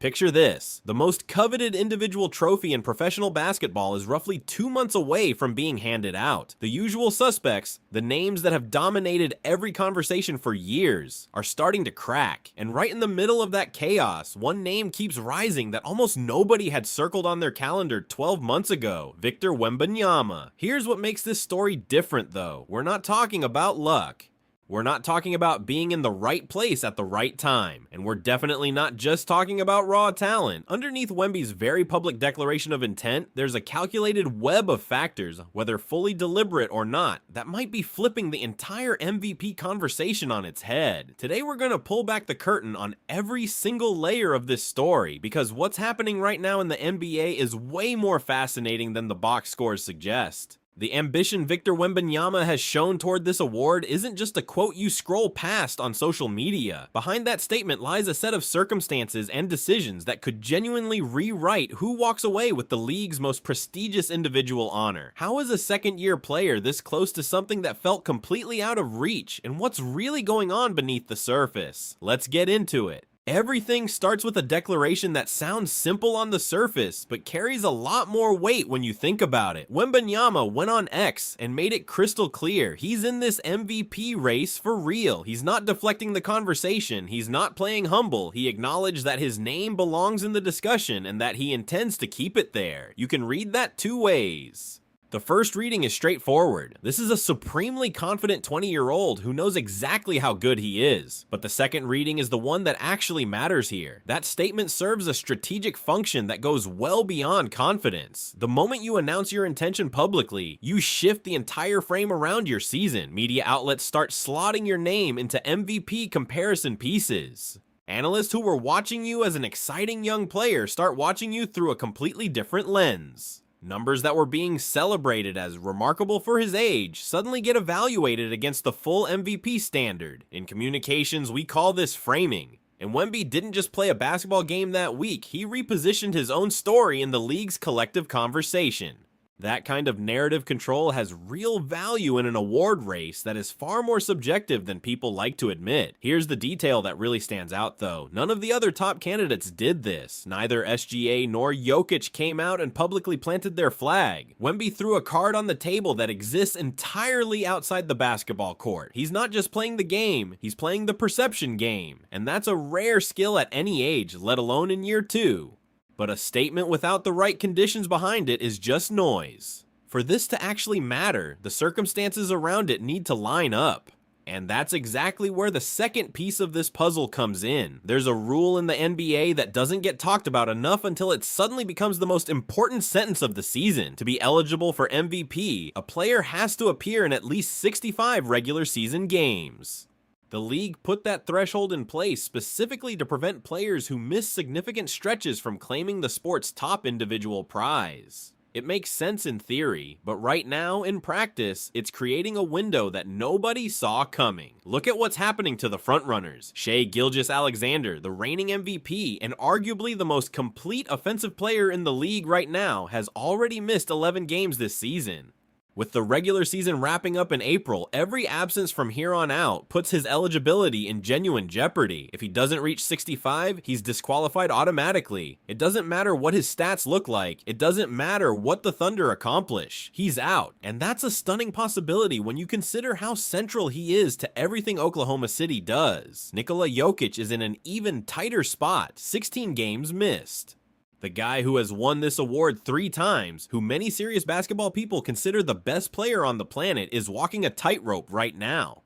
Picture this. The most coveted individual trophy in professional basketball is roughly 2 months away from being handed out. The usual suspects, the names that have dominated every conversation for years, are starting to crack. And right in the middle of that chaos, one name keeps rising that almost nobody had circled on their calendar 12 months ago: Victor Wembanyama. Here's what makes this story different though. We're not talking about luck. We're not talking about being in the right place at the right time, and we're definitely not just talking about raw talent. Underneath Wemby's very public declaration of intent, there's a calculated web of factors, whether fully deliberate or not, that might be flipping the entire MVP conversation on its head. Today we're going to pull back the curtain on every single layer of this story, because what's happening right now in the NBA is way more fascinating than the box scores suggest. The ambition Victor Wembanyama has shown toward this award isn't just a quote you scroll past on social media. Behind that statement lies a set of circumstances and decisions that could genuinely rewrite who walks away with the league's most prestigious individual honor. How is a second-year player this close to something that felt completely out of reach, and what's really going on beneath the surface? Let's get into it. Everything starts with a declaration that sounds simple on the surface, but carries a lot more weight when you think about it. Wembanyama went on X and made it crystal clear he's in this MVP race for real. He's not deflecting the conversation, he's not playing humble. He acknowledged that his name belongs in the discussion and that he intends to keep it there. You can read that two ways. The first reading is straightforward. This is a supremely confident 20-year-old who knows exactly how good he is. But the second reading is the one that actually matters here. That statement serves a strategic function that goes well beyond confidence. The moment you announce your intention publicly, you shift the entire frame around your season. Media outlets start slotting your name into MVP comparison pieces. Analysts who were watching you as an exciting young player start watching you through a completely different lens. Numbers that were being celebrated as remarkable for his age suddenly get evaluated against the full MVP standard. In communications, we call this framing. And Wemby didn't just play a basketball game that week, he repositioned his own story in the league's collective conversation. That kind of narrative control has real value in an award race that is far more subjective than people like to admit. Here's the detail that really stands out though. None of the other top candidates did this. Neither SGA nor Jokic came out and publicly planted their flag. Wemby threw a card on the table that exists entirely outside the basketball court. He's not just playing the game, he's playing the perception game. And that's a rare skill at any age, let alone in year 2. But a statement without the right conditions behind it is just noise. For this to actually matter, the circumstances around it need to line up. And that's exactly where the second piece of this puzzle comes in. There's a rule in the NBA that doesn't get talked about enough until it suddenly becomes the most important sentence of the season. To be eligible for MVP, a player has to appear in at least 65 regular season games. The league put that threshold in place specifically to prevent players who miss significant stretches from claiming the sport's top individual prize. It makes sense in theory, but right now, in practice, it's creating a window that nobody saw coming. Look at what's happening to the frontrunners. Shai Gilgeous-Alexander, the reigning MVP and arguably the most complete offensive player in the league right now, has already missed 11 games this season. With the regular season wrapping up in April, every absence from here on out puts his eligibility in genuine jeopardy. If he doesn't reach 65, he's disqualified automatically. It doesn't matter what his stats look like. It doesn't matter what the Thunder accomplish. He's out. And that's a stunning possibility when you consider how central he is to everything Oklahoma City does. Nikola Jokic is in an even tighter spot, 16 games missed. The guy who has won this award 3 times, who many serious basketball people consider the best player on the planet, is walking a tightrope right now.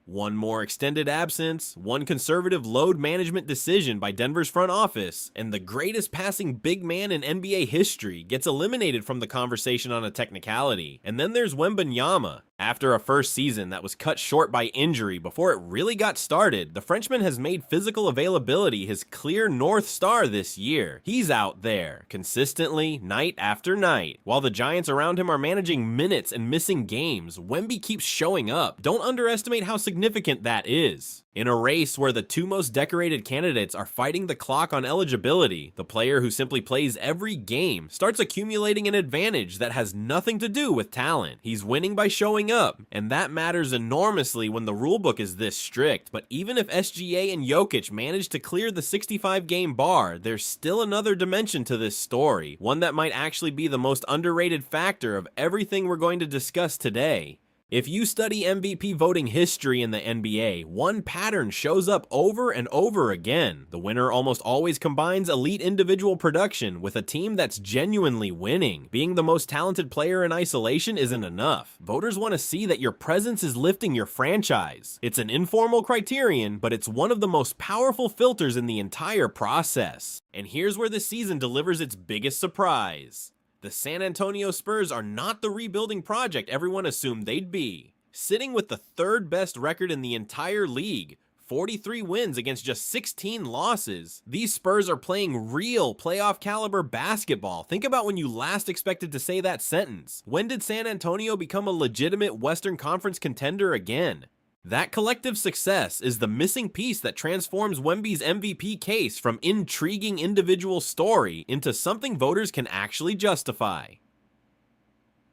One more extended absence, one conservative load management decision by Denver's front office, and the greatest passing big man in NBA history gets eliminated from the conversation on a technicality. And then there's Wembanyama. After a first season that was cut short by injury before it really got started, the Frenchman has made physical availability his clear North Star this year. He's out there, consistently, night after night. While the Giants around him are managing minutes and missing games, Wemby keeps showing up. Don't underestimate how significant that is. In a race where the two most decorated candidates are fighting the clock on eligibility, the player who simply plays every game starts accumulating an advantage that has nothing to do with talent. He's winning by showing up, and that matters enormously when the rulebook is this strict. But even if SGA and Jokic manage to clear the 65-game bar, there's still another dimension to this story, one that might actually be the most underrated factor of everything we're going to discuss today. If you study MVP voting history in the NBA, one pattern shows up over and over again. The winner almost always combines elite individual production with a team that's genuinely winning. Being the most talented player in isolation isn't enough. Voters want to see that your presence is lifting your franchise. It's an informal criterion, but it's one of the most powerful filters in the entire process. And here's where the season delivers its biggest surprise. The San Antonio Spurs are not the rebuilding project everyone assumed they'd be. Sitting with the third best record in the entire league, 43 wins against just 16 losses, these Spurs are playing real playoff caliber basketball. Think about when you last expected to say that sentence. When did San Antonio become a legitimate Western Conference contender again? That collective success is the missing piece that transforms Wemby's MVP case from intriguing individual story into something voters can actually justify.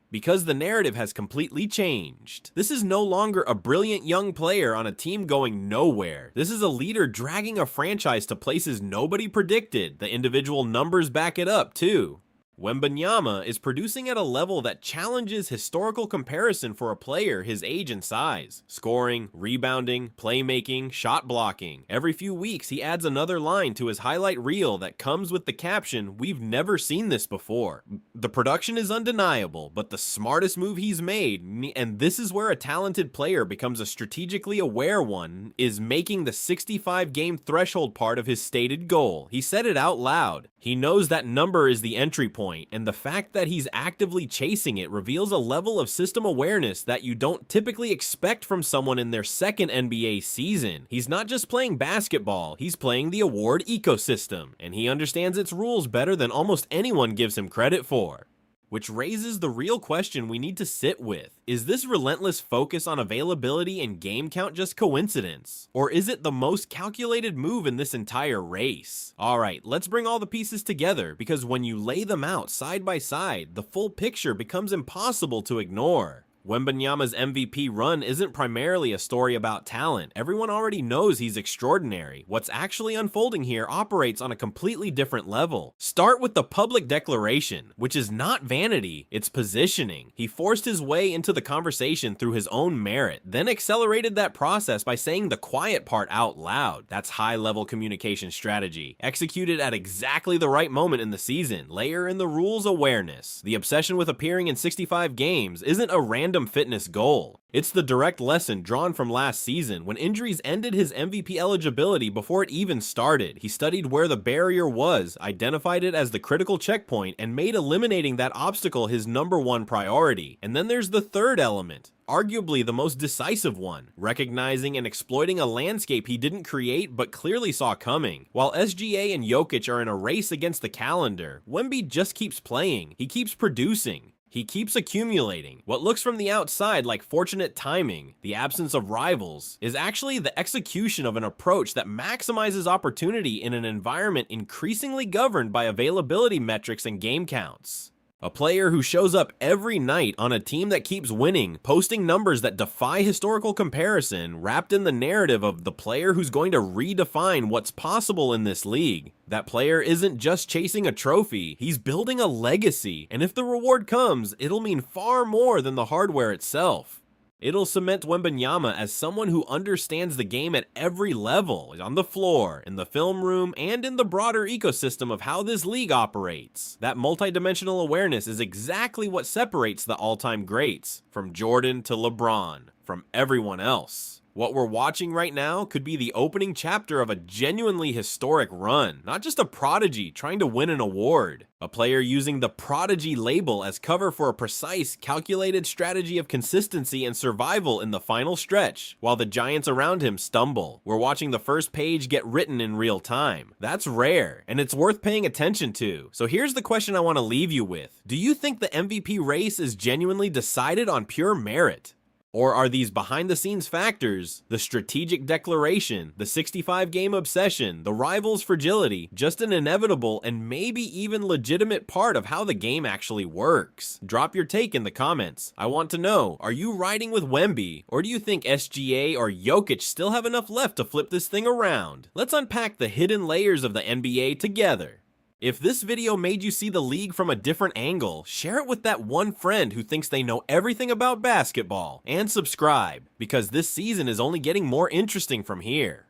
Because the narrative has completely changed. This is no longer a brilliant young player on a team going nowhere. This is a leader dragging a franchise to places nobody predicted. The individual numbers back it up too. Wembanyama is producing at a level that challenges historical comparison for a player his age and size. Scoring, rebounding, playmaking, shot blocking. Every few weeks he adds another line to his highlight reel that comes with the caption, "We've never seen this before." The production is undeniable, but the smartest move he's made, and this is where a talented player becomes a strategically aware one, is making the 65-game threshold part of his stated goal. He said it out loud. He knows that number is the entry point, and the fact that he's actively chasing it reveals a level of system awareness that you don't typically expect from someone in their second NBA season. He's not just playing basketball, he's playing the award ecosystem, and he understands its rules better than almost anyone gives him credit for. Which raises the real question we need to sit with. Is this relentless focus on availability and game count just coincidence? Or is it the most calculated move in this entire race? Alright, let's bring all the pieces together, because when you lay them out side by side, the full picture becomes impossible to ignore. Wembanyama's MVP run isn't primarily a story about talent. Everyone already knows he's extraordinary. What's actually unfolding here operates on a completely different level. Start with the public declaration, which is not vanity, it's positioning. He forced his way into the conversation through his own merit, then accelerated that process by saying the quiet part out loud. That's high-level communication strategy, executed at exactly the right moment in the season. Layer in the rules awareness. The obsession with appearing in 65 games isn't a random fitness goal. It's the direct lesson drawn from last season, when injuries ended his MVP eligibility before it even started. He studied where the barrier was, identified it as the critical checkpoint, and made eliminating that obstacle his #1 priority. And then there's the third element, arguably the most decisive one, recognizing and exploiting a landscape he didn't create but clearly saw coming. While SGA and Jokic are in a race against the calendar, Wemby just keeps playing. He keeps producing. He keeps accumulating. What looks from the outside like fortunate timing, the absence of rivals, is actually the execution of an approach that maximizes opportunity in an environment increasingly governed by availability metrics and game counts. A player who shows up every night on a team that keeps winning, posting numbers that defy historical comparison, wrapped in the narrative of the player who's going to redefine what's possible in this league. That player isn't just chasing a trophy, he's building a legacy, and if the reward comes, it'll mean far more than the hardware itself. It'll cement Wembanyama as someone who understands the game at every level, on the floor, in the film room, and in the broader ecosystem of how this league operates. That multidimensional awareness is exactly what separates the all-time greats, from Jordan to LeBron, from everyone else. What we're watching right now could be the opening chapter of a genuinely historic run, not just a prodigy trying to win an award. A player using the prodigy label as cover for a precise, calculated strategy of consistency and survival in the final stretch, while the giants around him stumble. We're watching the first page get written in real time. That's rare, and it's worth paying attention to. So here's the question I want to leave you with. Do you think the MVP race is genuinely decided on pure merit? Or are these behind-the-scenes factors, the strategic declaration, the 65-game obsession, the rivals' fragility, just an inevitable and maybe even legitimate part of how the game actually works? Drop your take in the comments. I want to know, are you riding with Wemby, or do you think SGA or Jokic still have enough left to flip this thing around? Let's unpack the hidden layers of the NBA together. If this video made you see the league from a different angle, share it with that one friend who thinks they know everything about basketball, and subscribe, because this season is only getting more interesting from here.